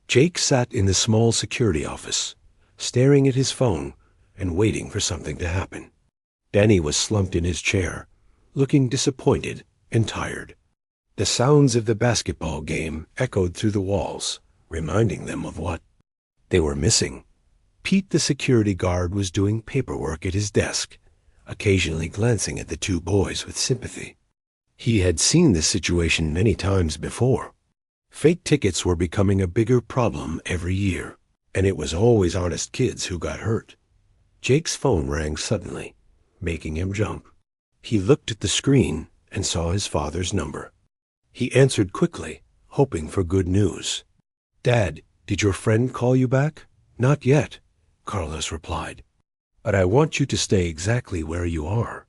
Jake sat in the small security office, staring at his phone and waiting for something to happen. Danny was slumped in his chair, looking disappointed and tired. The sounds of the basketball game echoed through the walls, reminding them of what they were missing. Pete, the security guard, was doing paperwork at his desk, occasionally glancing at the two boys with sympathy. He had seen this situation many times before. Fake tickets were becoming a bigger problem every year, and it was always honest kids who got hurt. Jake's phone rang suddenly, making him jump. He looked at the screen and saw his father's number. He answered quickly, hoping for good news. "Dad, did your friend call you back?" "Not yet," Carlos replied. "But I want you to stay exactly where you are.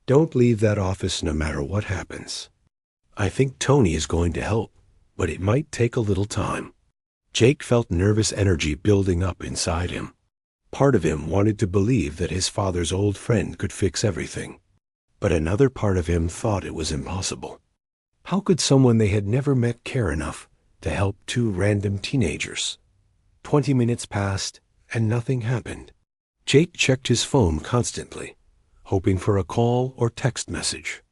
Don't leave that office no matter what happens. I think Tony is going to help, but it might take a little time." Jake felt nervous energy building up inside him. Part of him wanted to believe that his father's old friend could fix everything, but another part of him thought it was impossible. How could someone they had never met care enough to help two random teenagers? 20 minutes passed, and nothing happened. Jake checked his phone constantly, hoping for a call or text message.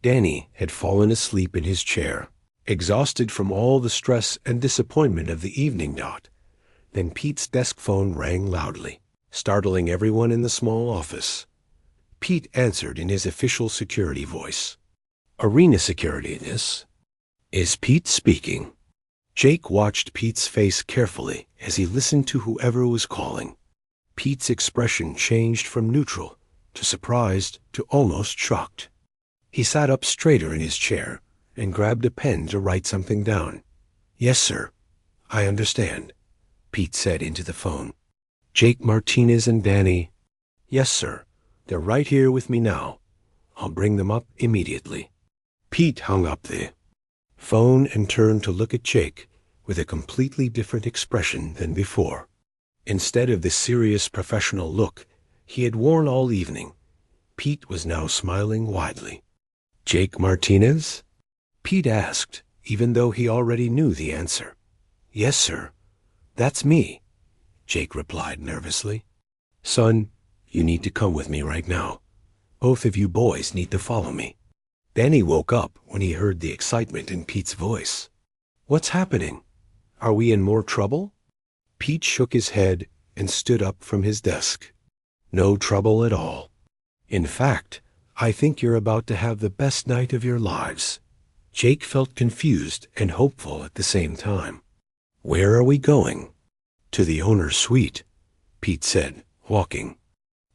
Danny had fallen asleep in his chair, exhausted from all the stress and disappointment of the evening. Then Pete's desk phone rang loudly, startling everyone in the small office. Pete answered in his official security voice. "Arena security, this is Pete speaking." Jake watched Pete's face carefully as he listened to whoever was calling. Pete's expression changed from neutral to surprised to almost shocked. He sat up straighter in his chair and grabbed a pen to write something down. "Yes, sir. I understand," Pete said into the phone. "Jake Martinez and Danny." "Yes, sir. They're right here with me now. I'll bring them up immediately." Pete hung up the phone and turned to look at Jake with a completely different expression than before. Instead of the serious professional look he had worn all evening, Pete was now smiling widely. "Jake Martinez?" Pete asked, even though he already knew the answer. "Yes, sir. That's me," Jake replied nervously. "Son, you need to come with me right now. Both of you boys need to follow me." Danny woke up when he heard the excitement in Pete's voice. "What's happening? Are we in more trouble?" Pete shook his head and stood up from his desk. "No trouble at all. In fact, I think you're about to have the best night of your lives." Jake felt confused and hopeful at the same time. "Where are we going?" "To the owner's suite," Pete said, walking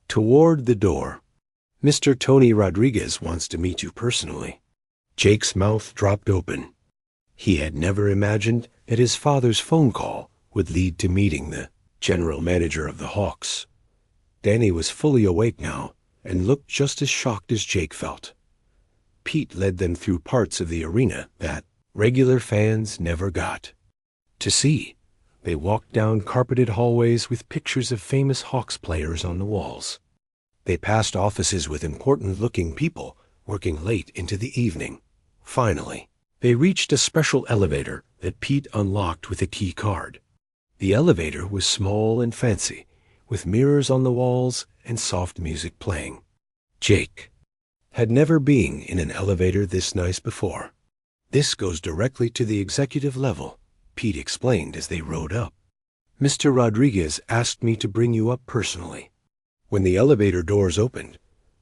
toward the door. "Mr. Tony Rodriguez wants to meet you personally." Jake's mouth dropped open. He had never imagined that his father's phone call would lead to meeting the general manager of the Hawks. Danny was fully awake now and looked just as shocked as Jake felt. Pete led them through parts of the arena that regular fans never got to see. They walked down carpeted hallways with pictures of famous Hawks players on the walls. They passed offices with important-looking people working late into the evening. Finally, they reached a special elevator that Pete unlocked with a key card. The elevator was small and fancy, with mirrors on the walls and soft music playing. Jake had never been in an elevator this nice before. "This goes directly to the executive level," Pete explained as they rode up. "Mr. Rodriguez asked me to bring you up personally." When the elevator doors opened,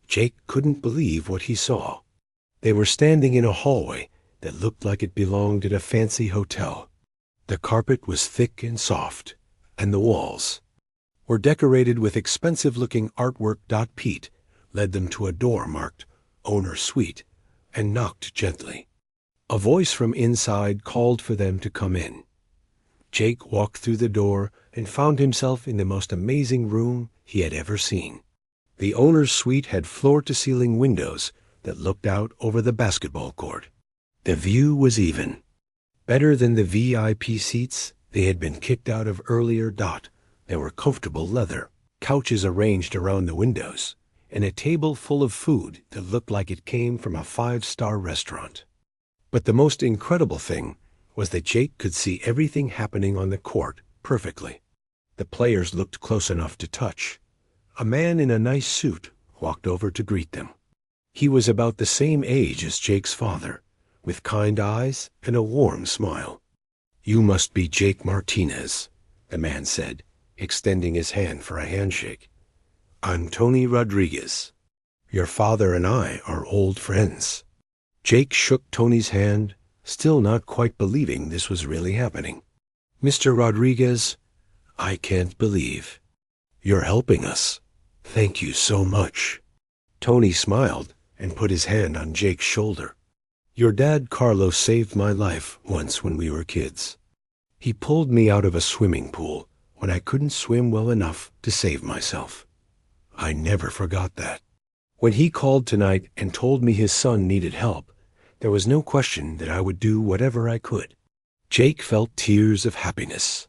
Jake couldn't believe what he saw. They were standing in a hallway that looked like it belonged at a fancy hotel. The carpet was thick and soft, and the walls were decorated with expensive-looking artwork. Pete led them to a door marked Owner's Suite and knocked gently. A voice from inside called for them to come in. Jake walked through the door and found himself in the most amazing room he had ever seen. The owner's suite had floor-to-ceiling windows that looked out over the basketball court. The view was even better than the VIP seats they had been kicked out of earlier. There were comfortable leather couches arranged around the windows, and a table full of food that looked like it came from a 5-star restaurant. But the most incredible thing was that Jake could see everything happening on the court perfectly. The players looked close enough to touch. A man in a nice suit walked over to greet them. He was about the same age as Jake's father, with kind eyes and a warm smile. "You must be Jake Martinez," the man said, extending his hand for a handshake. "I'm Tony Rodriguez. Your father and I are old friends." Jake shook Tony's hand, still not quite believing this was really happening. "Mr. Rodriguez, I can't believe. You're helping us. Thank you so much." Tony smiled and put his hand on Jake's shoulder. "Your dad, Carlos, saved my life once when we were kids. He pulled me out of a swimming pool when I couldn't swim well enough to save myself. I never forgot that. When he called tonight and told me his son needed help, there was no question that I would do whatever I could." Jake felt tears of happiness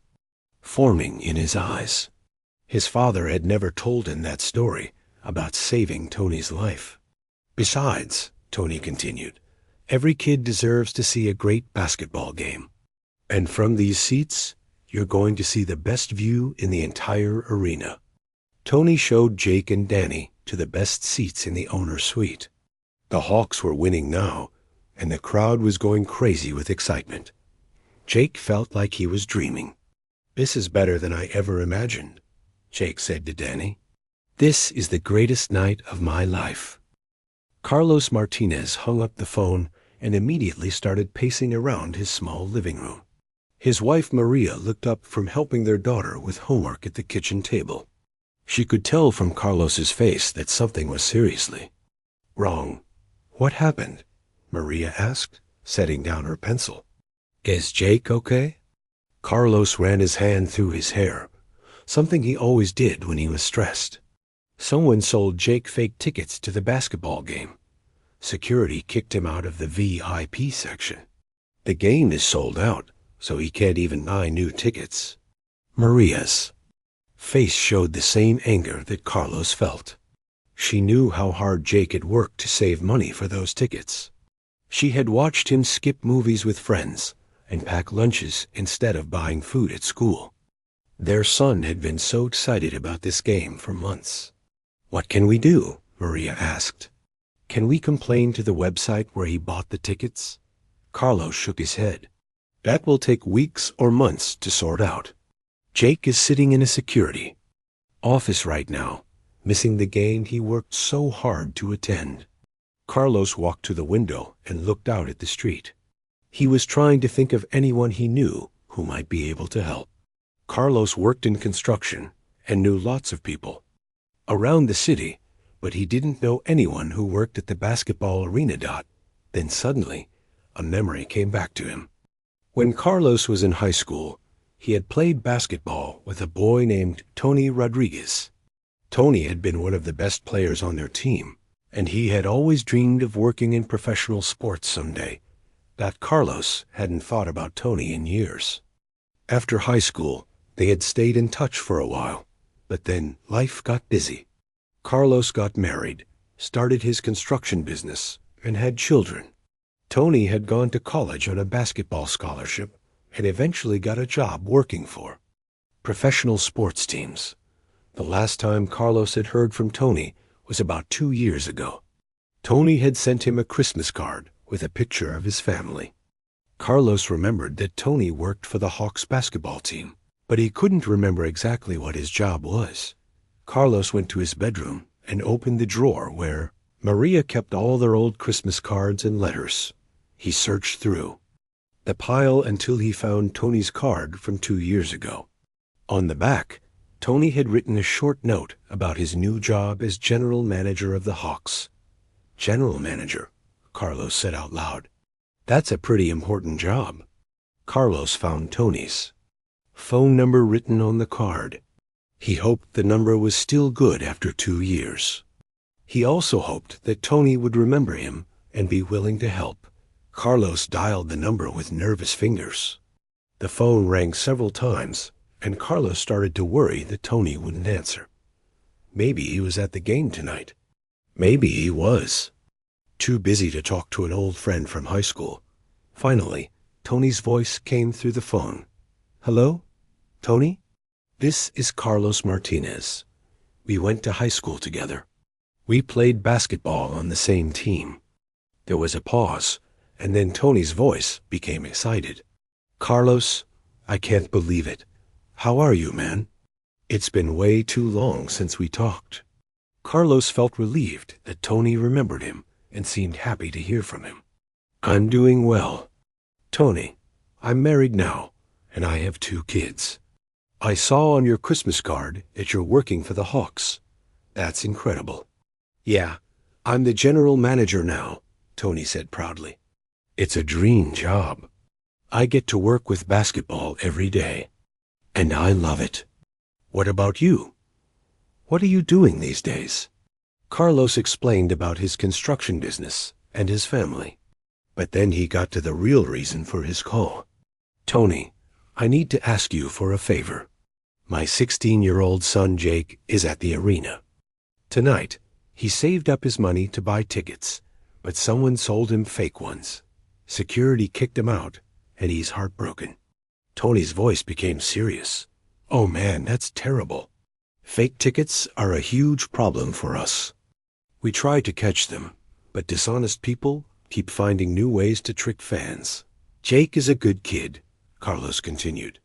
forming in his eyes. His father had never told him that story about saving Tony's life. "Besides," Tony continued, "every kid deserves to see a great basketball game. And from these seats, you're going to see the best view in the entire arena." Tony showed Jake and Danny to the best seats in the owner's suite. The Hawks were winning now, and the crowd was going crazy with excitement. Jake felt like he was dreaming. "This is better than I ever imagined," Jake said to Danny. "This is the greatest night of my life." Carlos Martinez hung up the phone and immediately started pacing around his small living room. His wife Maria looked up from helping their daughter with homework at the kitchen table. She could tell from Carlos's face that something was seriously wrong. "What happened?" Maria asked, setting down her pencil. "Is Jake okay?" Carlos ran his hand through his hair, something he always did when he was stressed. "Someone sold Jake fake tickets to the basketball game. Security kicked him out of the VIP section. The game is sold out, so he can't even buy new tickets." Maria's face showed the same anger that Carlos felt. She knew how hard Jake had worked to save money for those tickets. She had watched him skip movies with friends and pack lunches instead of buying food at school. Their son had been so excited about this game for months. "What can we do?" Maria asked. "Can we complain to the website where he bought the tickets?" Carlos shook his head. "That will take weeks or months to sort out. Jake is sitting in a security office right now, missing the game he worked so hard to attend." Carlos walked to the window and looked out at the street. He was trying to think of anyone he knew who might be able to help. Carlos worked in construction and knew lots of people around the city, but he didn't know anyone who worked at the basketball arena. Then suddenly, a memory came back to him. When Carlos was in high school, he had played basketball with a boy named Tony Rodriguez. Tony had been one of the best players on their team, and he had always dreamed of working in professional sports someday. That Carlos hadn't thought about Tony in years. After high school, they had stayed in touch for a while, but then life got busy. Carlos got married, started his construction business, and had children. Tony had gone to college on a basketball scholarship and eventually got a job working for professional sports teams. The last time Carlos had heard from Tony was about 2 years ago. Tony had sent him a Christmas card with a picture of his family. Carlos remembered that Tony worked for the Hawks basketball team, but he couldn't remember exactly what his job was. Carlos went to his bedroom and opened the drawer where Maria kept all their old Christmas cards and letters. He searched through the pile until he found Tony's card from 2 years ago. On the back, Tony had written a short note about his new job as general manager of the Hawks. "General manager," Carlos said out loud. "That's a pretty important job." Carlos found Tony's phone number written on the card. He hoped the number was still good after 2 years. He also hoped that Tony would remember him and be willing to help. Carlos dialed the number with nervous fingers. The phone rang several times, and Carlos started to worry that Tony wouldn't answer. Maybe he was at the game tonight. Maybe he was too busy to talk to an old friend from high school. Finally, Tony's voice came through the phone. "Hello? Tony? This is Carlos Martinez. We went to high school together. We played basketball on the same team." There was a pause, and then Tony's voice became excited. "Carlos, I can't believe it. How are you, man? It's been way too long since we talked." Carlos felt relieved that Tony remembered him and seemed happy to hear from him. "I'm doing well. Tony, I'm married now, and I have 2 kids. I saw on your Christmas card that you're working for the Hawks. That's incredible." "Yeah, I'm the general manager now," Tony said proudly. "It's a dream job. I get to work with basketball every day, and I love it. What about you? What are you doing these days?" Carlos explained about his construction business and his family. But then he got to the real reason for his call. "Tony, I need to ask you for a favor. My 16-year-old son Jake is at the arena. Tonight, he saved up his money to buy tickets, but someone sold him fake ones. Security kicked him out, and he's heartbroken." Tony's voice became serious. "Oh man, that's terrible. Fake tickets are a huge problem for us. We try to catch them, but dishonest people keep finding new ways to trick fans. Jake is a good kid," Carlos continued.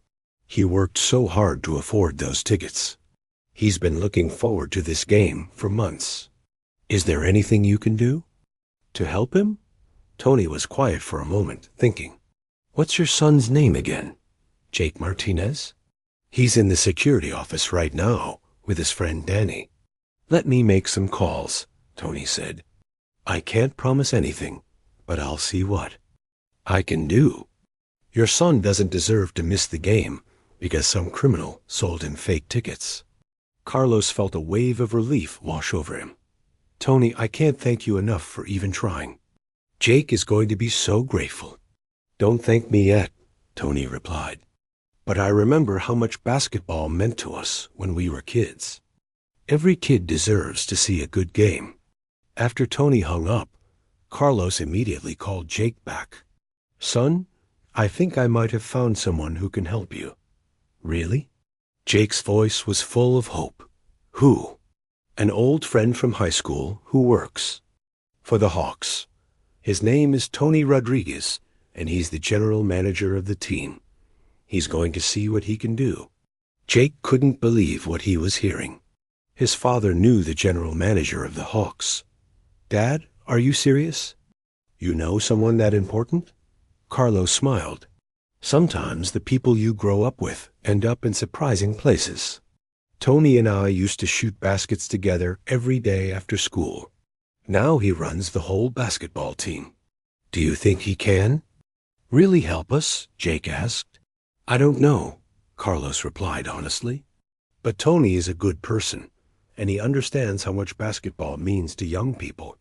"He worked so hard to afford those tickets. He's been looking forward to this game for months. Is there anything you can do to help him?" Tony was quiet for a moment, thinking. "What's your son's name again?" "Jake Martinez. He's in the security office right now with his friend Danny." "Let me make some calls," Tony said. "I can't promise anything, but I'll see what I can do. Your son doesn't deserve to miss the game because some criminal sold him fake tickets." Carlos felt a wave of relief wash over him. "Tony, I can't thank you enough for even trying. Jake is going to be so grateful." "Don't thank me yet," Tony replied. "But I remember how much basketball meant to us when we were kids. Every kid deserves to see a good game." After Tony hung up, Carlos immediately called Jake back. "Son, I think I might have found someone who can help you." "Really?" Jake's voice was full of hope. "Who?" "An old friend from high school who works for the Hawks. His name is Tony Rodriguez, and he's the general manager of the team. He's going to see what he can do." Jake couldn't believe what he was hearing. His father knew the general manager of the Hawks. "Dad, are you serious? You know someone that important?" Carlos smiled. "Sometimes the people you grow up with end up in surprising places. Tony and I used to shoot baskets together every day after school. Now he runs the whole basketball team. Do you think he can really help us?" Jake asked. "I don't know," Carlos replied honestly. "But Tony is a good person, and he understands how much basketball means to young people.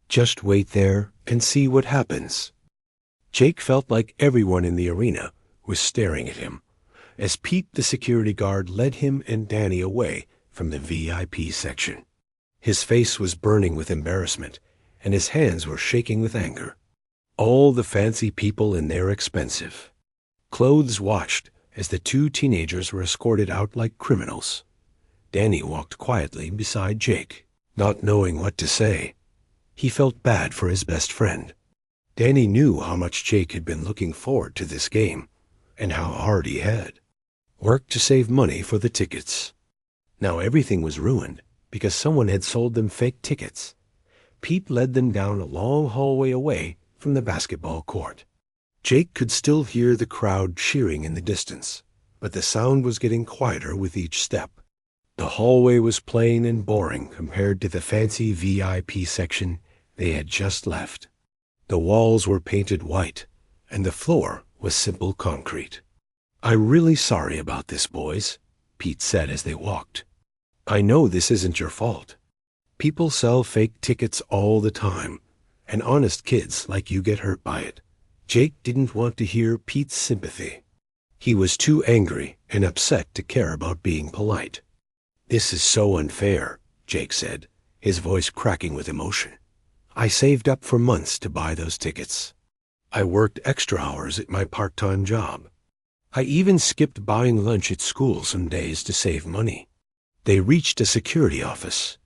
Just wait there and see what happens." Jake felt like everyone in the arena was staring at him as Pete, the security guard, led him and Danny away from the VIP section. His face was burning with embarrassment, and his hands were shaking with anger. All the fancy people and their expensive clothes watched as the 2 teenagers were escorted out like criminals. Danny walked quietly beside Jake, not knowing what to say. He felt bad for his best friend. Danny knew how much Jake had been looking forward to this game, and how hard he had worked to save money for the tickets. Now everything was ruined because someone had sold them fake tickets. Pete led them down a long hallway away from the basketball court. Jake could still hear the crowd cheering in the distance, but the sound was getting quieter with each step. The hallway was plain and boring compared to the fancy VIP section they had just left. The walls were painted white, and the floor was simple concrete. "I'm really sorry about this, boys," Pete said as they walked. "I know this isn't your fault. People sell fake tickets all the time, and honest kids like you get hurt by it." Jake didn't want to hear Pete's sympathy. He was too angry and upset to care about being polite. "This is so unfair," Jake said, his voice cracking with emotion. "I saved up for months to buy those tickets. I worked extra hours at my part-time job. I even skipped buying lunch at school some days to save money. They reached a security office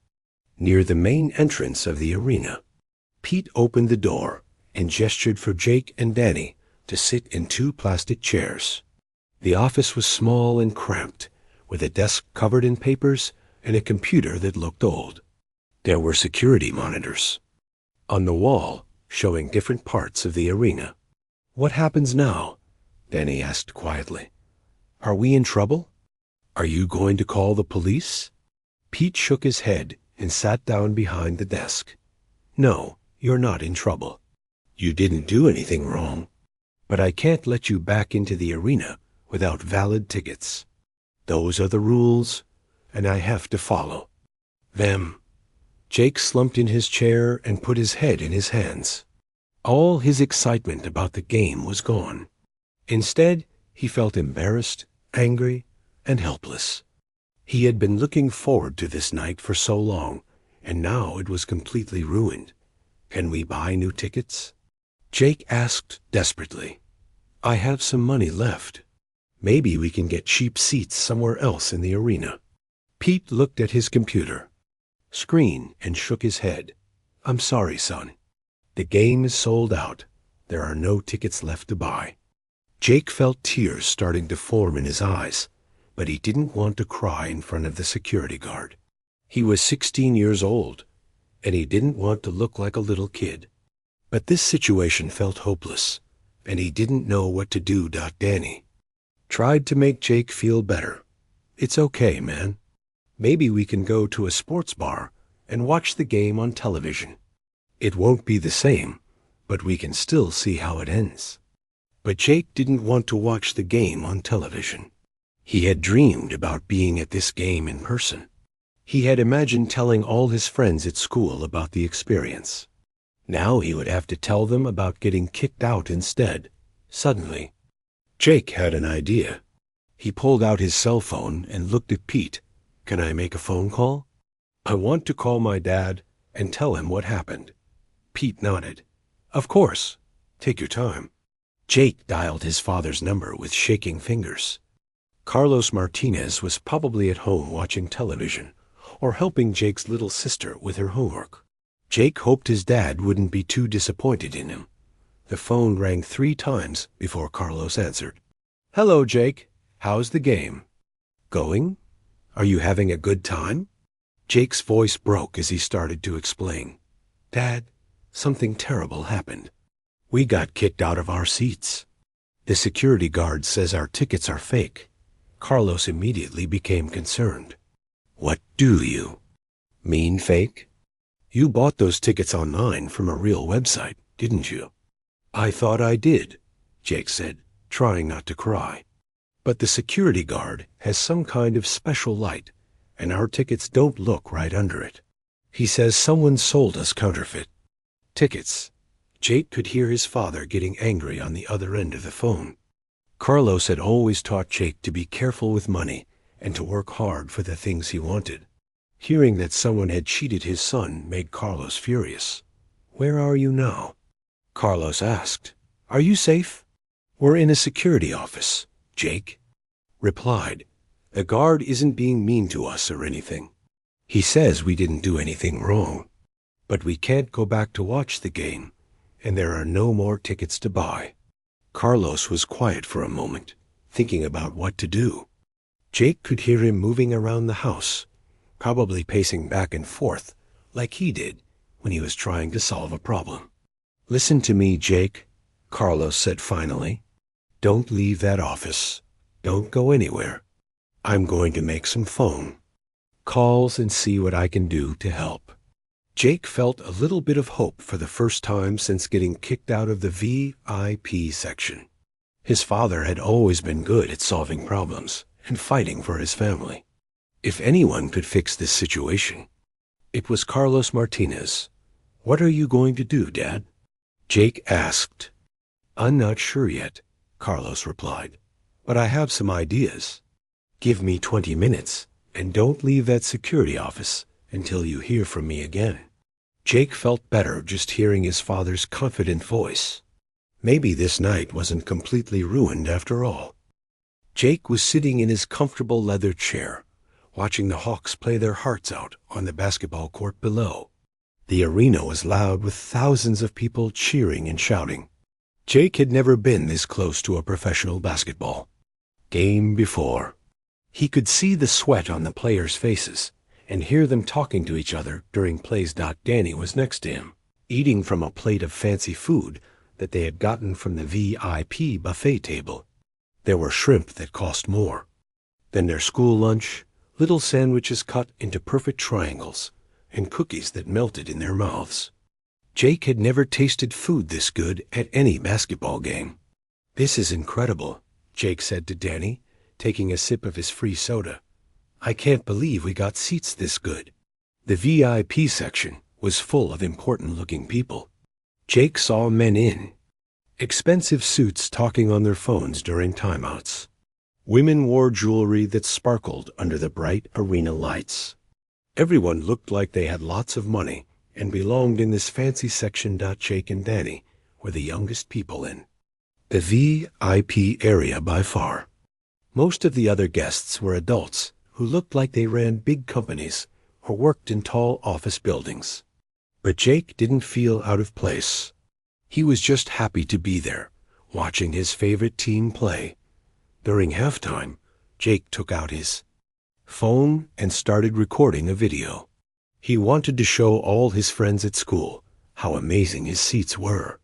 near the main entrance of the arena. Pete opened the door and gestured for Jake and Danny to sit in 2 plastic chairs. The office was small and cramped, with a desk covered in papers and a computer that looked old. There were security monitors on the wall showing different parts of the arena. "What happens now?" Danny asked quietly. "Are we in trouble? Are you going to call the police?" Pete shook his head and sat down behind the desk. "No, you're not in trouble. You didn't do anything wrong. But I can't let you back into the arena without valid tickets. Those are the rules, and I have to follow them." Jake slumped in his chair and put his head in his hands. All his excitement about the game was gone. Instead, he felt embarrassed, angry, and helpless. He had been looking forward to this night for so long, and now it was completely ruined. "Can we buy new tickets?" Jake asked desperately. "I have some money left. Maybe we can get cheap seats somewhere else in the arena." Pete looked at his computer screen and shook his head. "I'm sorry, son. The game is sold out. There are no tickets left to buy." Jake felt tears starting to form in his eyes, but he didn't want to cry in front of the security guard. He was 16 years old, and he didn't want to look like a little kid. But this situation felt hopeless, and he didn't know what to do. Danny tried to make Jake feel better. "It's okay, man. Maybe we can go to a sports bar and watch the game on television. It won't be the same, but we can still see how it ends." But Jake didn't want to watch the game on television. He had dreamed about being at this game in person. He had imagined telling all his friends at school about the experience. Now he would have to tell them about getting kicked out instead. Suddenly, Jake had an idea. He pulled out his cell phone and looked at Pete. "Can I make a phone call? I want to call my dad and tell him what happened." Pete nodded. "Of course. Take your time." Jake dialed his father's number with shaking fingers. Carlos Martinez was probably at home watching television or helping Jake's little sister with her homework. Jake hoped his dad wouldn't be too disappointed in him. The phone rang 3 times before Carlos answered. "Hello, Jake. How's the game going? Are you having a good time?" Jake's voice broke as he started to explain. "Dad, something terrible happened. We got kicked out of our seats. The security guard says our tickets are fake." Carlos immediately became concerned. "What do you mean, fake? You bought those tickets online from a real website, didn't you?" "I thought I did," Jake said, trying not to cry. "But the security guard has some kind of special light, and our tickets don't look right under it. He says someone sold us counterfeit tickets." Jake could hear his father getting angry on the other end of the phone. Carlos had always taught Jake to be careful with money and to work hard for the things he wanted. Hearing that someone had cheated his son made Carlos furious. "Where are you now?" Carlos asked. "Are you safe?" "We're in a security office," Jake replied. "The guard isn't being mean to us or anything. He says we didn't do anything wrong. But we can't go back to watch the game, and there are no more tickets to buy." Carlos was quiet for a moment, thinking about what to do. Jake could hear him moving around the house, probably pacing back and forth like he did when he was trying to solve a problem. "Listen to me, Jake," Carlos said finally. "Don't leave that office. Don't go anywhere. I'm going to make some phone calls and see what I can do to help." Jake felt a little bit of hope for the first time since getting kicked out of the VIP section. His father had always been good at solving problems and fighting for his family. If anyone could fix this situation, it was Carlos Martinez. "What are you going to do, Dad?" Jake asked. "I'm not sure yet," Carlos replied, "but I have some ideas. Give me 20 minutes, and don't leave that security office until you hear from me again." Jake felt better just hearing his father's confident voice. Maybe this night wasn't completely ruined after all. Jake was sitting in his comfortable leather chair, watching the Hawks play their hearts out on the basketball court below. The arena was loud with thousands of people cheering and shouting. Jake had never been this close to a professional basketball game before. He could see the sweat on the players' faces and hear them talking to each other during plays. Danny was next to him, eating from a plate of fancy food that they had gotten from the VIP buffet table. There were shrimp that cost more than their school lunch, little sandwiches cut into perfect triangles, and cookies that melted in their mouths. Jake had never tasted food this good at any basketball game. "This is incredible," Jake said to Danny, taking a sip of his free soda. "I can't believe we got seats this good." The VIP section was full of important-looking people. Jake saw men in expensive suits talking on their phones during timeouts. Women wore jewelry that sparkled under the bright arena lights. Everyone looked like they had lots of money and belonged in this fancy section. Jake and Danny were the youngest people in the VIP area by far. Most of the other guests were adults who looked like they ran big companies or worked in tall office buildings. But Jake didn't feel out of place. He was just happy to be there, watching his favorite team play. During halftime, Jake took out his phone and started recording a video. He wanted to show all his friends at school how amazing his seats were.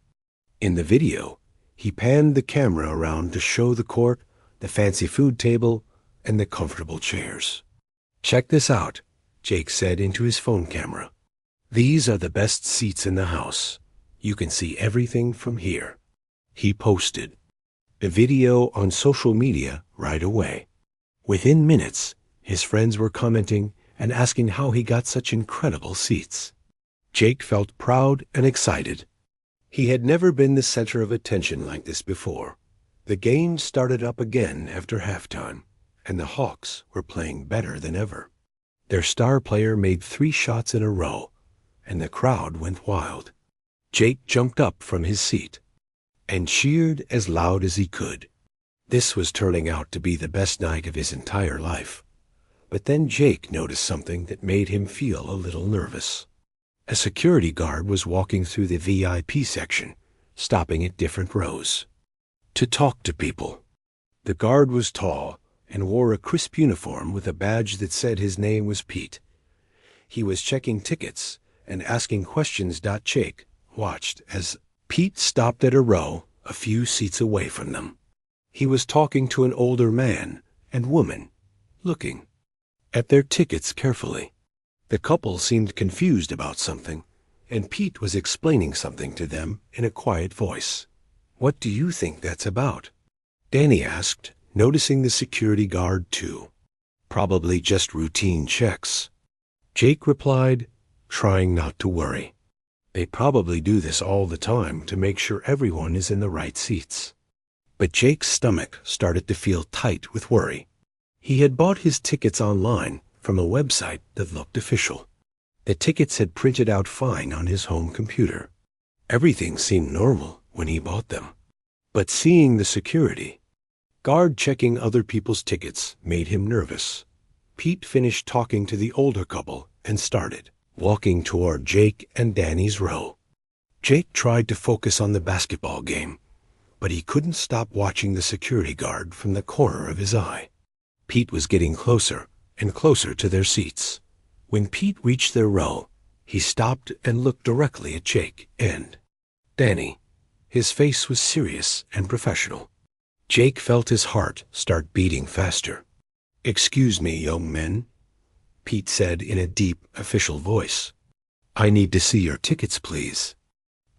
In the video, he panned the camera around to show the court, the fancy food table, and the comfortable chairs. "Check this out," Jake said into his phone camera. "These are the best seats in the house. You can see everything from here." He posted the video on social media right away. Within minutes, his friends were commenting and asking how he got such incredible seats. Jake felt proud and excited. He had never been the center of attention like this before. The game started up again after halftime, and the Hawks were playing better than ever. Their star player made 3 shots in a row, and the crowd went wild. Jake jumped up from his seat and cheered as loud as he could. This was turning out to be the best night of his entire life. But then Jake noticed something that made him feel a little nervous. A security guard was walking through the VIP section, stopping at different rows to talk to people. The guard was tall and wore a crisp uniform with a badge that said his name was Pete. He was checking tickets and asking questions. Jake watched as Pete stopped at a row a few seats away from them. He was talking to an older man and woman, looking at their tickets carefully. The couple seemed confused about something, and Pete was explaining something to them in a quiet voice. "What do you think that's about?" Danny asked, noticing the security guard too. "Probably just routine checks." Jake replied, trying not to worry. "They probably do this all the time to make sure everyone is in the right seats." But Jake's stomach started to feel tight with worry. He had bought his tickets online from a website that looked official. The tickets had printed out fine on his home computer. Everything seemed normal when he bought them. But seeing the security guard checking other people's tickets made him nervous. Pete finished talking to the older couple and started walking toward Jake and Danny's row. Jake tried to focus on the basketball game, but he couldn't stop watching the security guard from the corner of his eye. Pete was getting closer and closer to their seats. When Pete reached their row, he stopped and looked directly at Jake and Danny. His face was serious and professional. Jake felt his heart start beating faster. "Excuse me, young men," Pete said in a deep, official voice. "I need to see your tickets, please."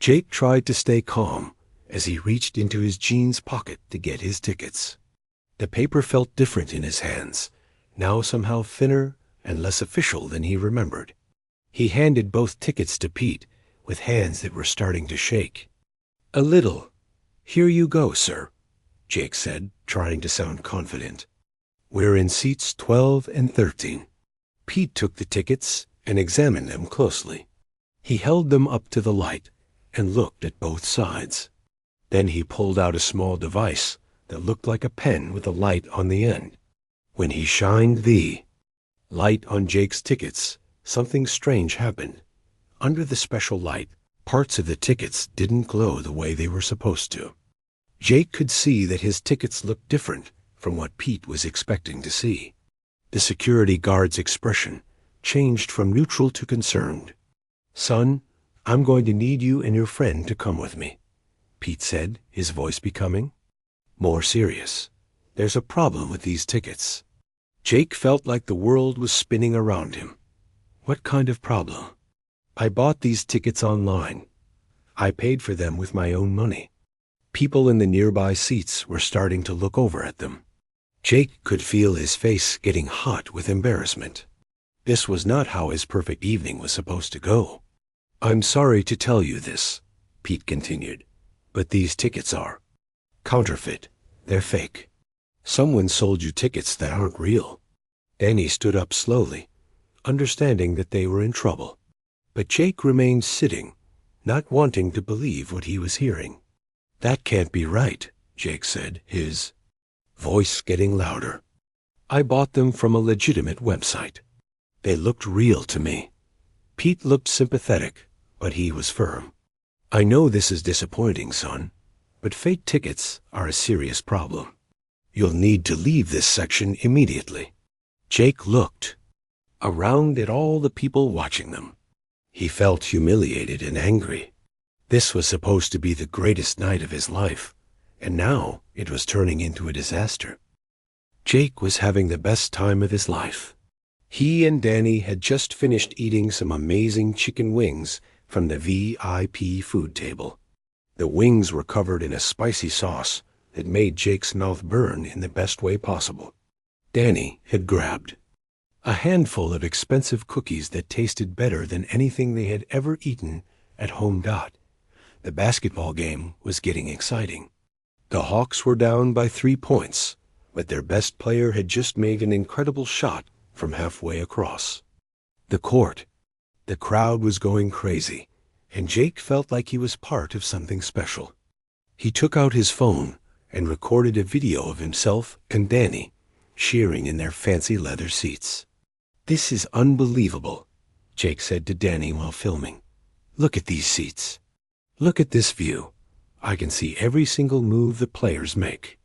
Jake tried to stay calm as he reached into his jeans pocket to get his tickets. The paper felt different in his hands, now somehow thinner and less official than he remembered. He handed both tickets to Pete with hands that were starting to shake. "A little. Here you go, sir," Jake said, trying to sound confident. "We're in seats 12 and 13. Pete took the tickets and examined them closely. He held them up to the light and looked at both sides. Then he pulled out a small device that looked like a pen with a light on the end. When he shined the light on Jake's tickets, something strange happened. Under the special light, parts of the tickets didn't glow the way they were supposed to. Jake could see that his tickets looked different from what Pete was expecting to see. The security guard's expression changed from neutral to concerned. "Son, I'm going to need you and your friend to come with me," Pete said, his voice becoming more serious. "There's a problem with these tickets." Jake felt like the world was spinning around him. "What kind of problem?" "I bought these tickets online. I paid for them with my own money." People in the nearby seats were starting to look over at them. Jake could feel his face getting hot with embarrassment. This was not how his perfect evening was supposed to go. "I'm sorry to tell you this," Pete continued, "but these tickets are counterfeit. They're fake. Someone sold you tickets that aren't real." Danny stood up slowly, understanding that they were in trouble. But Jake remained sitting, not wanting to believe what he was hearing. "That can't be right," Jake said, his voice getting louder. "I bought them from a legitimate website. They looked real to me." Pete looked sympathetic, but he was firm. "I know this is disappointing, son, but fake tickets are a serious problem. You'll need to leave this section immediately." Jake looked around at all the people watching them. He felt humiliated and angry. This was supposed to be the greatest night of his life, and now it was turning into a disaster. Jake was having the best time of his life. He and Danny had just finished eating some amazing chicken wings from the VIP food table. The wings were covered in a spicy sauce that made Jake's mouth burn in the best way possible. Danny had grabbed a handful of expensive cookies that tasted better than anything they had ever eaten at home. The basketball game was getting exciting. The Hawks were down by 3 points, but their best player had just made an incredible shot from halfway across the court. The crowd was going crazy, and Jake felt like he was part of something special. He took out his phone and recorded a video of himself and Danny cheering in their fancy leather seats. "This is unbelievable," Jake said to Danny while filming. "Look at these seats. Look at this view. I can see every single move the players make."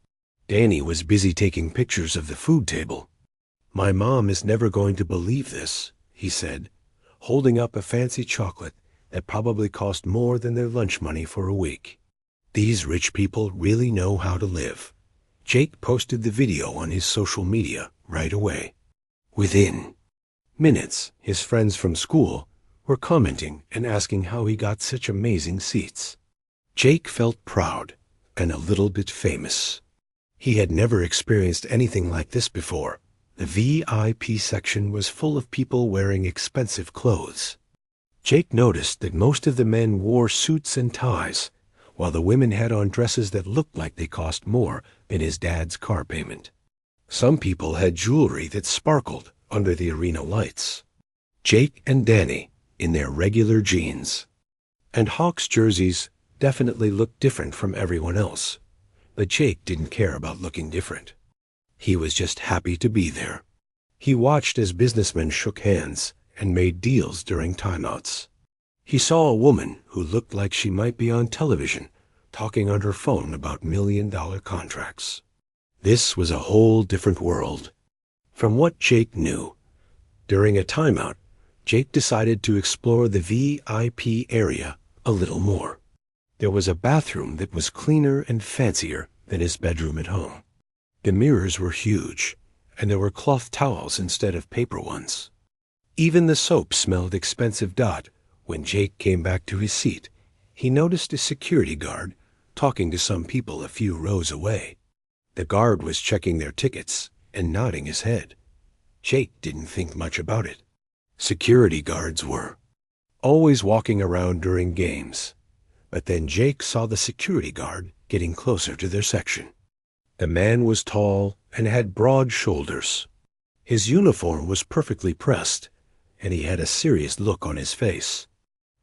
Danny was busy taking pictures of the food table. "My mom is never going to believe this," he said, holding up a fancy chocolate that probably cost more than their lunch money for a week. "These rich people really know how to live." Jake posted the video on his social media right away. Within minutes, his friends from school were commenting and asking how he got such amazing seats. Jake felt proud and a little bit famous. He had never experienced anything like this before. The VIP section was full of people wearing expensive clothes. Jake noticed that most of the men wore suits and ties, while the women had on dresses that looked like they cost more than his dad's car payment. Some people had jewelry that sparkled under the arena lights. Jake and Danny in their regular jeans and Hawks jerseys definitely looked different from everyone else, but Jake didn't care about looking different. He was just happy to be there. He watched as businessmen shook hands and made deals during timeouts. He saw a woman who looked like she might be on television talking on her phone about million-dollar contracts. This was a whole different world from what Jake knew. During a timeout, Jake decided to explore the VIP area a little more. There was a bathroom that was cleaner and fancier than his bedroom at home. The mirrors were huge, and there were cloth towels instead of paper ones. Even the soap smelled expensive. When Jake came back to his seat, he noticed a security guard talking to some people a few rows away. The guard was checking their tickets and nodding his head. Jake didn't think much about it. Security guards were always walking around during games. But then Jake saw the security guard getting closer to their section. The man was tall and had broad shoulders. His uniform was perfectly pressed, and he had a serious look on his face.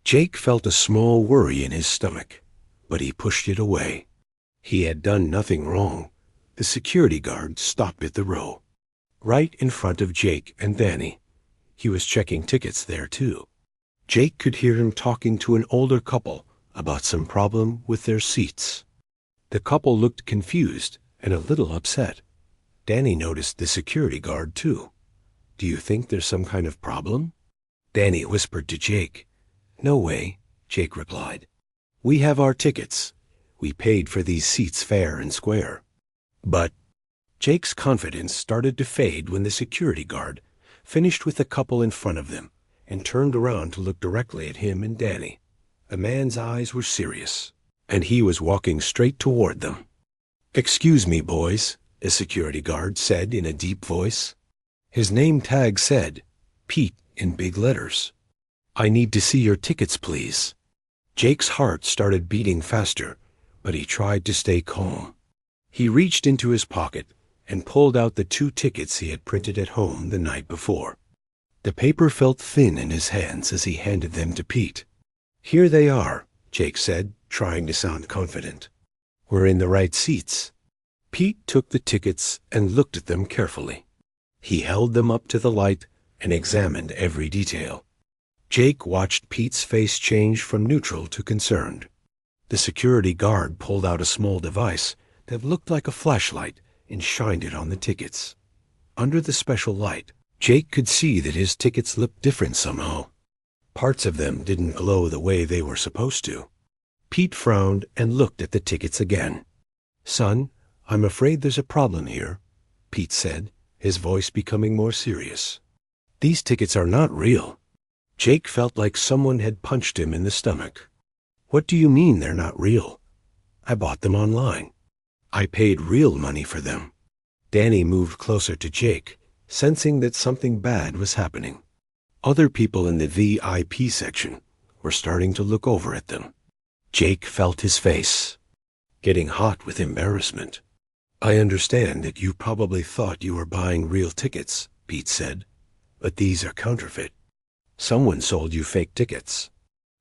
Jake felt a small worry in his stomach, but he pushed it away. He had done nothing wrong. The security guard stopped at the row, right in front of Jake and Danny. He was checking tickets there, too. Jake could hear him talking to an older couple about some problem with their seats. The couple looked confused and a little upset. Danny noticed the security guard, too. "Do you think there's some kind of problem?" Danny whispered to Jake. "No way," Jake replied. "We have our tickets. We paid for these seats fair and square." But Jake's confidence started to fade when the security guard finished with the couple in front of them and turned around to look directly at him and Danny. The man's eyes were serious, and he was walking straight toward them. "Excuse me, boys," the security guard said in a deep voice. His name tag said, "Pete," in big letters. "I need to see your tickets, please." Jake's heart started beating faster, but he tried to stay calm. He reached into his pocket and pulled out the 2 tickets he had printed at home the night before. The paper felt thin in his hands as he handed them to Pete. "Here they are," Jake said, trying to sound confident. "We're in the right seats." Pete took the tickets and looked at them carefully. He held them up to the light and examined every detail. Jake watched Pete's face change from neutral to concerned. The security guard pulled out a small device that looked like a flashlight and shined it on the tickets. Under the special light, Jake could see that his tickets looked different somehow. Parts of them didn't glow the way they were supposed to. Pete frowned and looked at the tickets again. "Son, I'm afraid there's a problem here," Pete said, his voice becoming more serious. "These tickets are not real." Jake felt like someone had punched him in the stomach. "What do you mean they're not real?" "I bought them online. I paid real money for them." Danny moved closer to Jake, sensing that something bad was happening. Other people in the VIP section were starting to look over at them. Jake felt his face getting hot with embarrassment. "I understand that you probably thought you were buying real tickets," Pete said, "but these are counterfeit. Someone sold you fake tickets.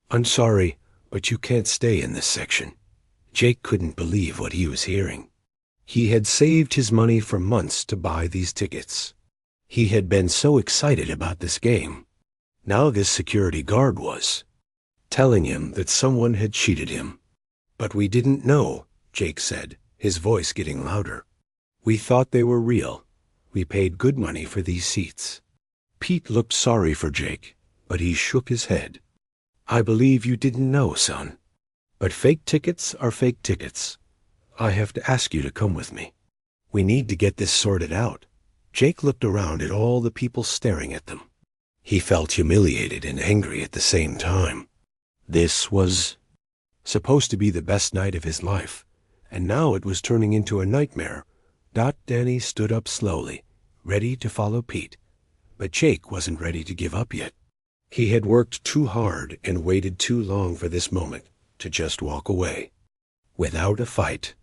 I'm sorry, but you can't stay in this section." Jake couldn't believe what he was hearing. He had saved his money for months to buy these tickets. He had been so excited about this game. Now this security guard was telling him that someone had cheated him. "But we didn't know," Jake said, his voice getting louder. "We thought they were real. We paid good money for these seats." Pete looked sorry for Jake, but he shook his head. "I believe you didn't know, son. But fake tickets are fake tickets. I have to ask you to come with me. We need to get this sorted out." Jake looked around at all the people staring at them. He felt humiliated and angry at the same time. This was supposed to be the best night of his life, and now it was turning into a nightmare. Danny stood up slowly, ready to follow Pete, but Jake wasn't ready to give up yet. He had worked too hard and waited too long for this moment to just walk away. Without a fight,